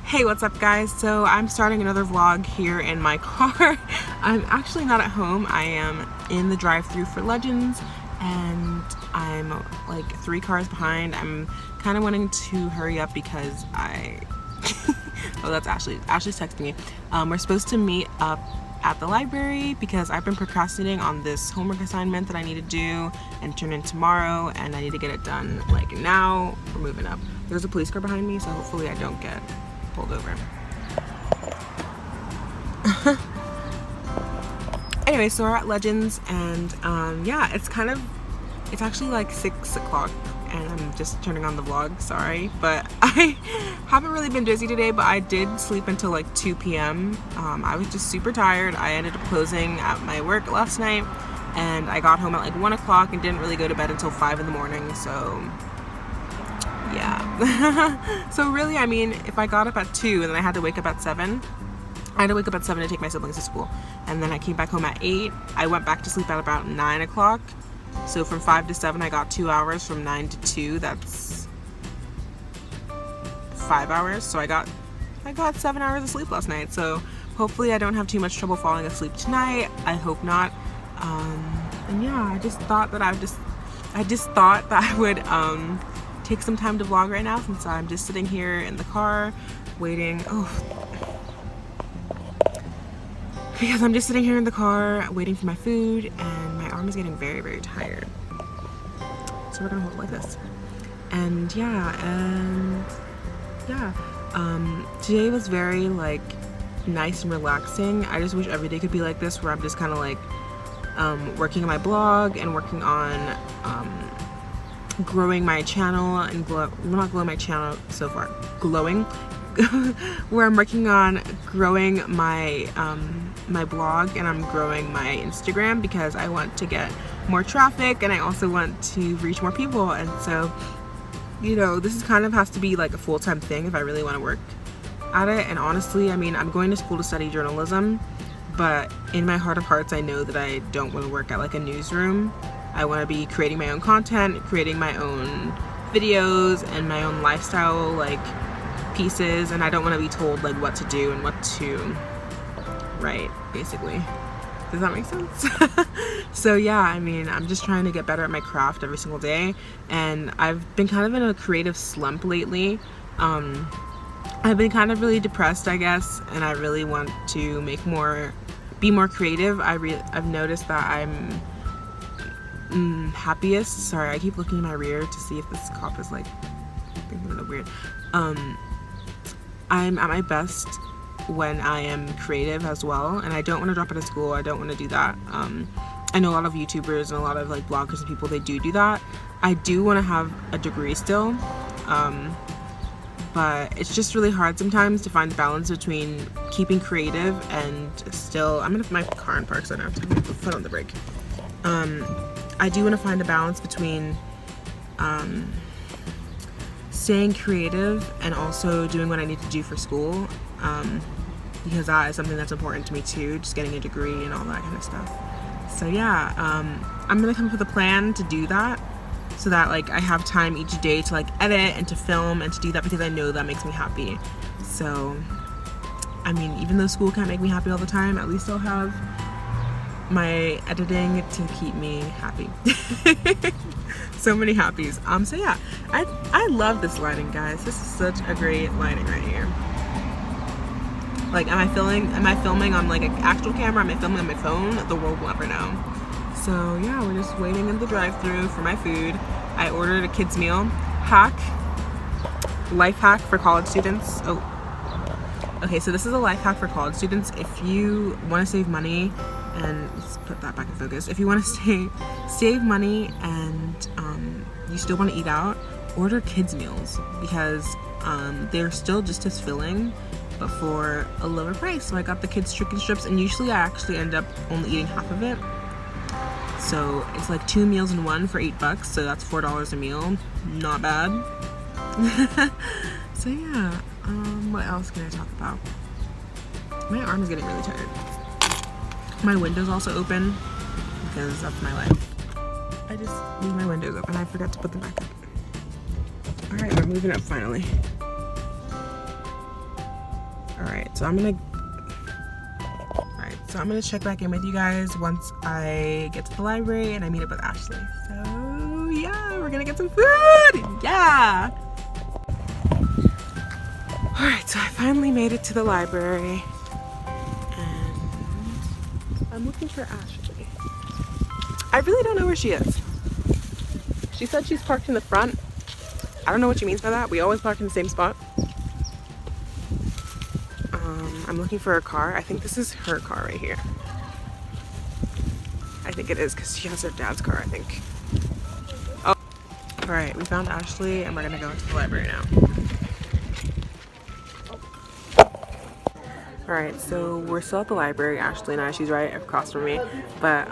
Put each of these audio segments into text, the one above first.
Hey, what's up guys? So I'm starting another vlog here in my car. I'm actually not at home. I am in the drive-thru for Legends and I'm like 3 cars behind. I'm kind of wanting to hurry up because oh, that's Ashley. Ashley's texting me. We're supposed to meet up at the library because I've been procrastinating on this homework assignment that I need to do and turn in tomorrow, and I need to get it done like now. We're moving up. There's a police car behind me, so hopefully I don't get pulled over. Anyway, so we're at Legends and yeah, it's actually like 6 o'clock and I'm just turning on the vlog, sorry, but I haven't really been busy today, but I did sleep until like 2 p.m. I was just super tired. I ended up closing at my work last night and I got home at like 1 o'clock and didn't really go to bed until 5 in the morning, so yeah. So really, I mean, if I got up at 2 and then I had to wake up at 7, I had to wake up at 7 to take my siblings to school, and then I came back home at 8. I went back to sleep at about 9 o'clock. So from 5 to 7, I got 2 hours. From 9 to 2, that's 5 hours. So I got 7 hours of sleep last night. So hopefully I don't have too much trouble falling asleep tonight. I hope not. And yeah, I just thought that I would take some time to vlog right now since I'm just sitting here in the car waiting. Because I'm just sitting here in the car waiting for my food and my arm is getting very, very tired. So we're gonna hold it like this. And yeah, today was very like nice and relaxing. I just wish every day could be like this, where I'm just kind of like working on my blog and working on growing my channel and not growing my channel so far, glowing. Where I'm working on growing my my blog and I'm growing my Instagram because I want to get more traffic and I also want to reach more people. And so, you know, this is kind of has to be like a full-time thing if I really want to work at it. And honestly, I mean, I'm going to school to study journalism, but in my heart of hearts, I know that I don't want to work at like a newsroom. I want to be creating my own content, creating my own videos and my own lifestyle like pieces, and I don't want to be told like what to do and what to write, basically. Does that make sense? So yeah, I mean, I'm just trying to get better at my craft every single day, and I've been kind of in a creative slump lately. I've been kind of really depressed, I guess, and I really want to be more creative. I've noticed that I'm happiest. Sorry, I keep looking in my rear to see if this cop is like being a little weird. I'm at my best when I am creative as well, and I don't want to drop out of school. I don't want to do that. I know a lot of YouTubers and a lot of like bloggers and people, they do that. I do want to have a degree still, but it's just really hard sometimes to find balance between keeping creative and still. I'm gonna put my car in park so I don't have to put my foot on the brake. I do want to find a balance between staying creative and also doing what I need to do for school, because that is something that's important to me too, just getting a degree and all that kind of stuff. So yeah, I'm gonna come up with a plan to do that so that like I have time each day to like edit and to film and to do that, because I know that makes me happy. So I mean, even though school can't make me happy all the time, at least I'll have my editing to keep me happy. So many happies. So yeah, I love this lighting, guys. This is such a great lighting right here. Like, am I filming on like an actual camera? Am I filming on my phone? The world will never know. So yeah, we're just waiting in the drive-thru for my food. I ordered a kids meal. Life hack for college students. Oh, okay, so this is a life hack for college students. If you want to save money, and let's put that back in focus. If you want to save money and you still want to eat out, order kids meals, because they're still just as filling but for a lower price. So I got the kids chicken strips, and usually I actually end up only eating half of it. So it's like 2 meals in one for $8, so that's $4 a meal. Not bad. So yeah, what else can I talk about? My arm is getting really tired. My window's also open because that's my life. I just leave my windows open. I forgot to put them back up. Alright, we're moving up finally. Alright, so I'm gonna check back in with you guys once I get to the library and I meet up with Ashley. So yeah, we're gonna get some food! Yeah! Alright, so I finally made it to the library and I'm looking for Ashley. I really don't know where she is. She said she's parked in the front. I don't know what she means by that. We always park in the same spot. I'm looking for her car. I think this is her car right here. I think it is because she has her dad's car, I think. Oh, all right, we found Ashley and we're gonna go into the library now. All right, so we're still at the library, Ashley and I. She's right across from me, but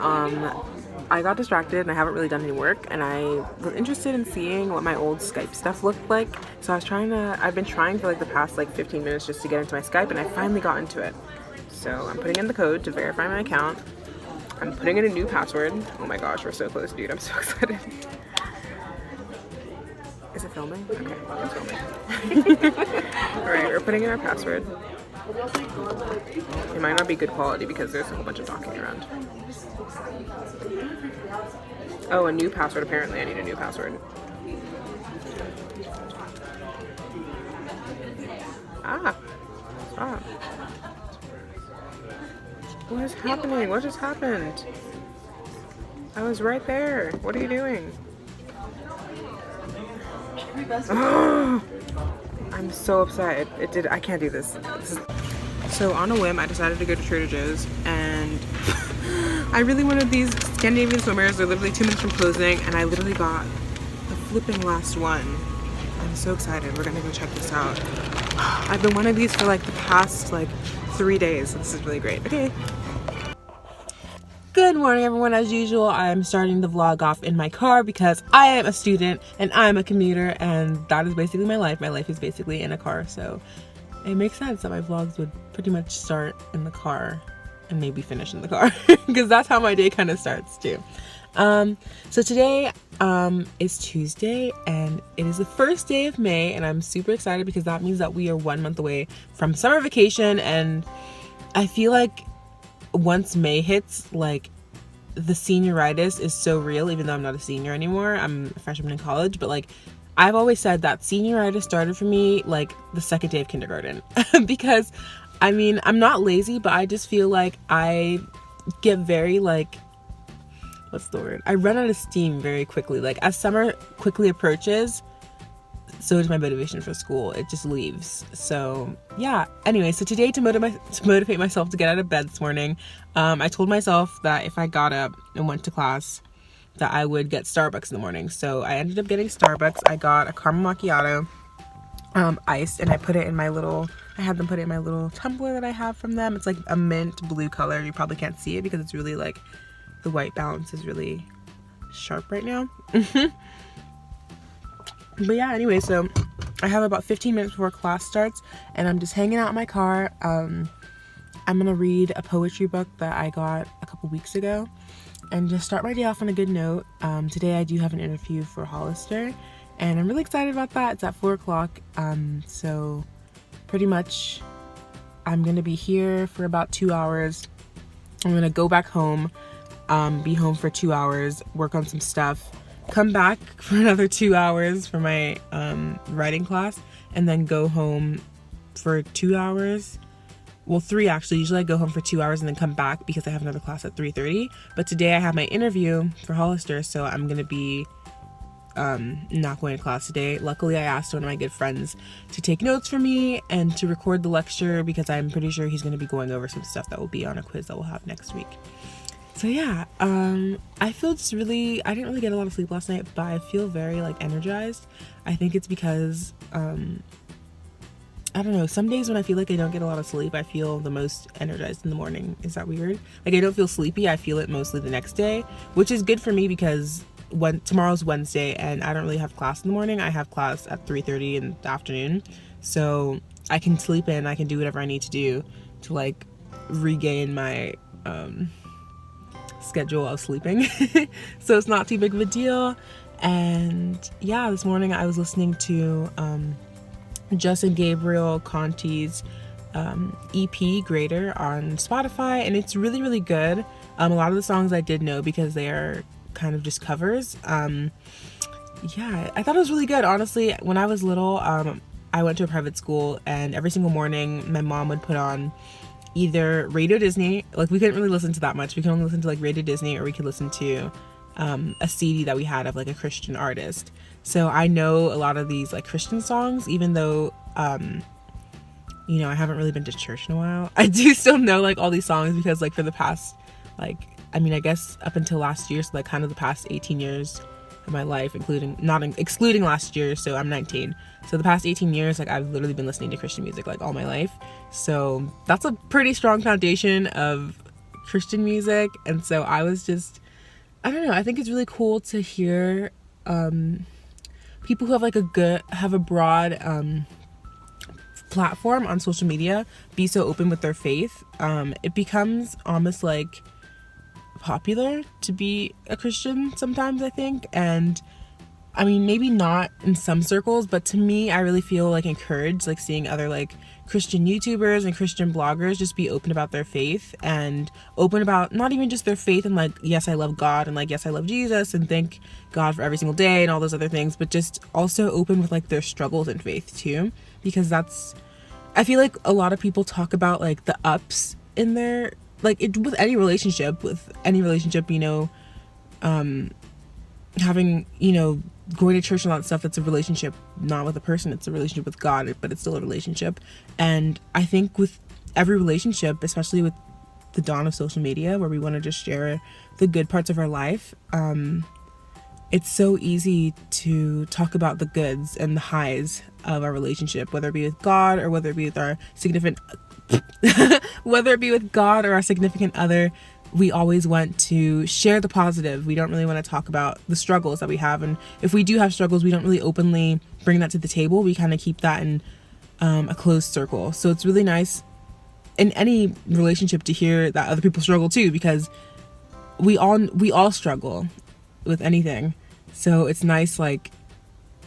I got distracted and I haven't really done any work, and I was interested in seeing what my old Skype stuff looked like. So I've been trying for like the past like 15 minutes just to get into my Skype, and I finally got into it. So I'm putting in the code to verify my account. I'm putting in a new password. Oh my gosh, we're so close, dude. I'm so excited. Is it filming? Okay, it's filming. All right, we're putting in our password. It might not be good quality because there's a whole bunch of talking around. Oh, a new password. Apparently I need a new password. Stop. What is happening? What just happened? I was right there. What are you doing? Oh, I'm so upset. I can't do this. So on a whim, I decided to go to Trader Joe's, and I really wanted these Scandinavian swimmers. They're literally 2 minutes from closing, and I literally got the flipping last one. I'm so excited. We're gonna go check this out. I've been wanting these for like the past like 3 days. So this is really great. Okay. Good morning, everyone. As usual, I'm starting the vlog off in my car because I am a student and I'm a commuter, and that is basically my life. My life is basically in a car, so it makes sense that my vlogs would pretty much start in the car and maybe finish in the car because that's how my day kind of starts too. So today is Tuesday and it is the first day of May, and I'm super excited because that means that we are 1 month away from summer vacation. And I feel like once May hits, like, the senioritis is so real, even though I'm not a senior anymore. I'm a freshman in college, but like I've always said that senioritis started for me like the second day of kindergarten because I mean, I'm not lazy, but I just feel like I get very like, what's the word? I run out of steam very quickly. Like as summer quickly approaches, so does my motivation for school. It just leaves. So yeah. Anyway, so today to motivate myself to get out of bed this morning, I told myself that if I got up and went to class, that I would get Starbucks in the morning. So I ended up getting Starbucks. I got a caramel macchiato, iced, and I put it in my little, I had them put it in my little tumbler that I have from them. It's like a mint blue color. You probably can't see it because it's really like, the white balance is really sharp right now. But yeah, anyway, so I have about 15 minutes before class starts and I'm just hanging out in my car. I'm gonna read a poetry book that I got a couple weeks ago and just start my day off on a good note. Today I do have an interview for Hollister and I'm really excited about that. It's at 4 o'clock. So pretty much I'm gonna be here for about 2 hours. I'm gonna go back home, be home for 2 hours, work on some stuff, come back for another 2 hours for my writing class, and then go home for 2 hours. Well, 3 actually. Usually I go home for 2 hours and then come back because I have another class at 3:30. But today I have my interview for Hollister, so I'm gonna be not going to class today. Luckily I asked one of my good friends to take notes for me and to record the lecture because I'm pretty sure he's going to be going over some stuff that will be on a quiz that we'll have next week. So yeah, I feel just really, I didn't really get a lot of sleep last night, but I feel very like energized. I think it's because, I don't know, some days when I feel like I don't get a lot of sleep, I feel the most energized in the morning. Is that weird? Like I don't feel sleepy, I feel it mostly the next day, which is good for me because tomorrow's Wednesday and I don't really have class in the morning. I have class at 3:30 in the afternoon. So I can sleep in, I can do whatever I need to do to like regain my, schedule of sleeping. So it's not too big of a deal. And yeah, this morning I was listening to Justin Gabriel Conti's EP Greater on Spotify, and it's really, really good. A lot of the songs I did know because they are kind of just covers. Yeah, I thought it was really good. Honestly, when I was little, I went to a private school, and every single morning my mom would put on either Radio Disney. Like, we couldn't really listen to that much. We could only listen to like Radio Disney, or we could listen to a CD that we had of like a Christian artist. So I know a lot of these like Christian songs, even though you know, I haven't really been to church in a while. I do still know like all these songs because like for the past, like, I mean, I guess up until last year, so like kind of the past 18 years of my life, excluding last year, so I'm 19. So the past 18 years, like, I've literally been listening to Christian music like all my life. So that's a pretty strong foundation of Christian music. And so I was just, I don't know, I think it's really cool to hear people who have a broad platform on social media be so open with their faith. It becomes almost like popular to be a Christian sometimes, I think. And I mean, maybe not in some circles, but to me, I really feel like encouraged, like seeing other like Christian YouTubers and Christian bloggers just be open about their faith, and open about not even just their faith and like, yes, I love God, and like, yes, I love Jesus, and thank God for every single day and all those other things, but just also open with like their struggles in faith too, because I feel like a lot of people talk about like the ups in their, like, with any relationship, you know, having, you know, going to church and all that stuff, it's a relationship, not with a person, it's a relationship with God, but it's still a relationship. And I think with every relationship, especially with the dawn of social media, where we want to just share the good parts of our life, it's so easy to talk about the goods and the highs of our relationship, whether it be with God or whether it be with our significant other. We always want to share the positive. We don't really want to talk about the struggles that we have. And if we do have struggles, we don't really openly bring that to the table. We kind of keep that in a closed circle. So it's really nice in any relationship to hear that other people struggle too, because we all struggle with anything. So it's nice, like,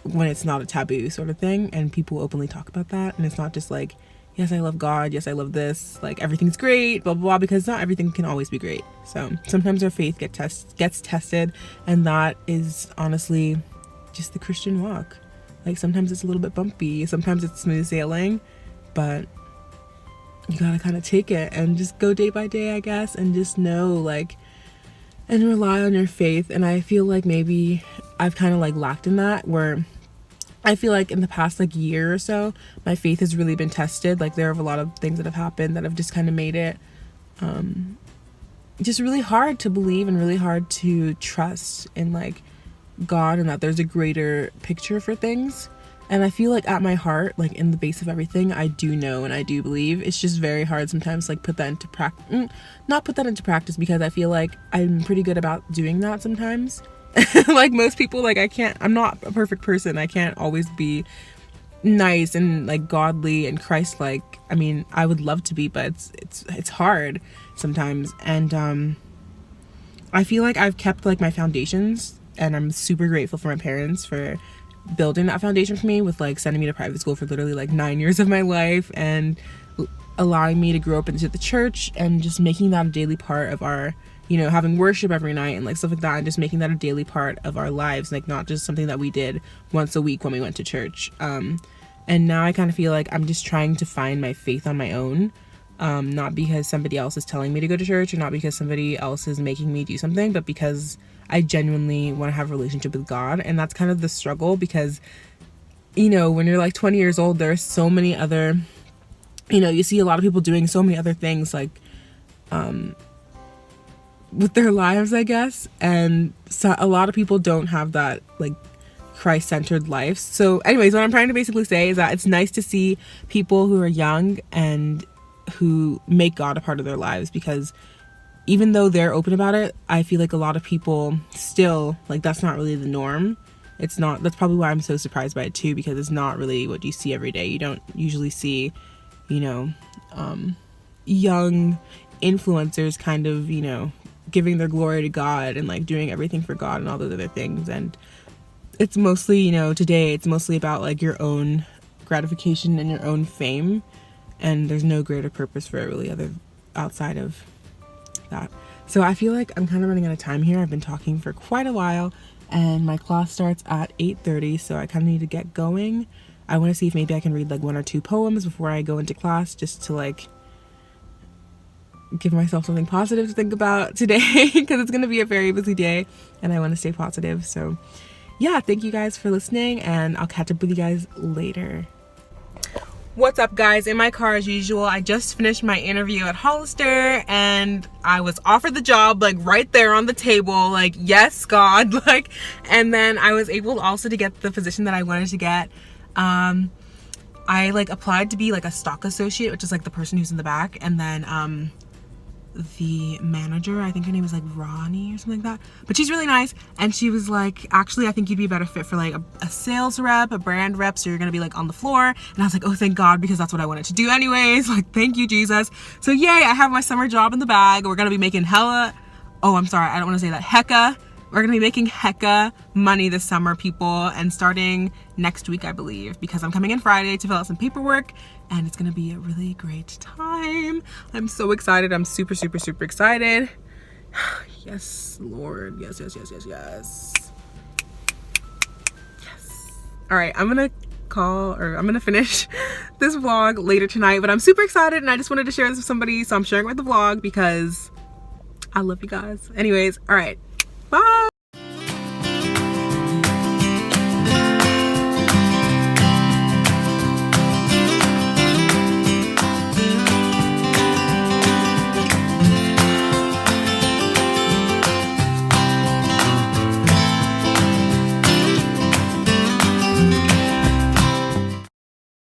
when it's not a taboo sort of thing and people openly talk about that, and it's not just like, yes, I love God, yes, I love this, like, everything's great, blah, blah, blah, because not everything can always be great. So sometimes our faith gets tested, and that is honestly just the Christian walk. Like, sometimes it's a little bit bumpy, sometimes it's smooth sailing, but you gotta kind of take it and just go day by day, I guess, and just know, like, and rely on your faith. And I feel like maybe I've kind of like lacked in that, where I feel like in the past like year or so, my faith has really been tested. Like, there are a lot of things that have happened that have just kind of made it just really hard to believe and really hard to trust in like God, and that there's a greater picture for things. And I feel like at my heart, like in the base of everything, I do know and I do believe. It's just very hard sometimes, like, put that into practice. Not put that into practice, because I feel like I'm pretty good about doing that sometimes. Like most people, like, I'm not a perfect person. I can't always be nice and like godly and Christ-like. I mean, I would love to be, but it's hard sometimes. And I feel like I've kept like my foundations, and I'm super grateful for my parents for building that foundation for me, with like sending me to private school for literally like 9 years of my life, and allowing me to grow up into the church, and just making that a daily part of our, you know, having worship every night and like stuff like that, and just making that a daily part of our lives, like not just something that we did once a week when we went to church. And now I kind of feel like I'm just trying to find my faith on my own, not because somebody else is telling me to go to church, or not because somebody else is making me do something, but because I genuinely want to have a relationship with God. And that's kind of the struggle, because, you know, when you're like 20 years old, there's so many other, you know, you see a lot of people doing so many other things, like, with their lives, I guess. And so a lot of people don't have that, like, Christ-centered life. So anyways, what I'm trying to basically say is that it's nice to see people who are young and who make God a part of their lives, because even though they're open about it, I feel like a lot of people still, like, that's not really the norm. It's not. That's probably why I'm so surprised by it too, because it's not really what you see every day. You don't usually see, you know, young influencers kind of, you know, giving their glory to God and like doing everything for God and all those other things. And it's mostly, you know, today it's mostly about like your own gratification and your own fame. and there's no greater purpose for it really other outside of that. So I feel like I'm kind of running out of time here. I've been talking for quite a while, and my class starts at 8:30, so I kind of need to get going. I want to see if maybe I can read like 1 or 2 poems before I go into class, just to like give myself something positive to think about today, because it's going to be a very busy day and I want to stay positive. So yeah, thank you guys for listening, and I'll catch up with you guys later. What's up, guys? In my car as usual. I just finished my interview at Hollister and I was offered the job like right there on the table, like yes God, like, and then I was able also to get the position that I wanted to get. I like applied to be like a stock associate, which is like the person who's in the back, and then the manager, I think her name is like Ronnie or something like that, but she's really nice, and she was like, actually I think you'd be a better fit for like a sales rep, a brand rep, so you're gonna be like on the floor. And I was like, oh thank God, because that's what I wanted to do anyways, like thank you Jesus. So yay, I have my summer job in the bag. We're gonna be making hecka, we're gonna be making hecka money this summer, people, and starting next week I believe, because I'm coming in Friday to fill out some paperwork, and it's gonna be a really great time. I'm so excited. I'm super excited. Yes, Lord. Yes. All right, I'm gonna finish this vlog later tonight, but I'm super excited and I just wanted to share this with somebody, so I'm sharing it with the vlog because I love you guys. Anyways, all right, bye.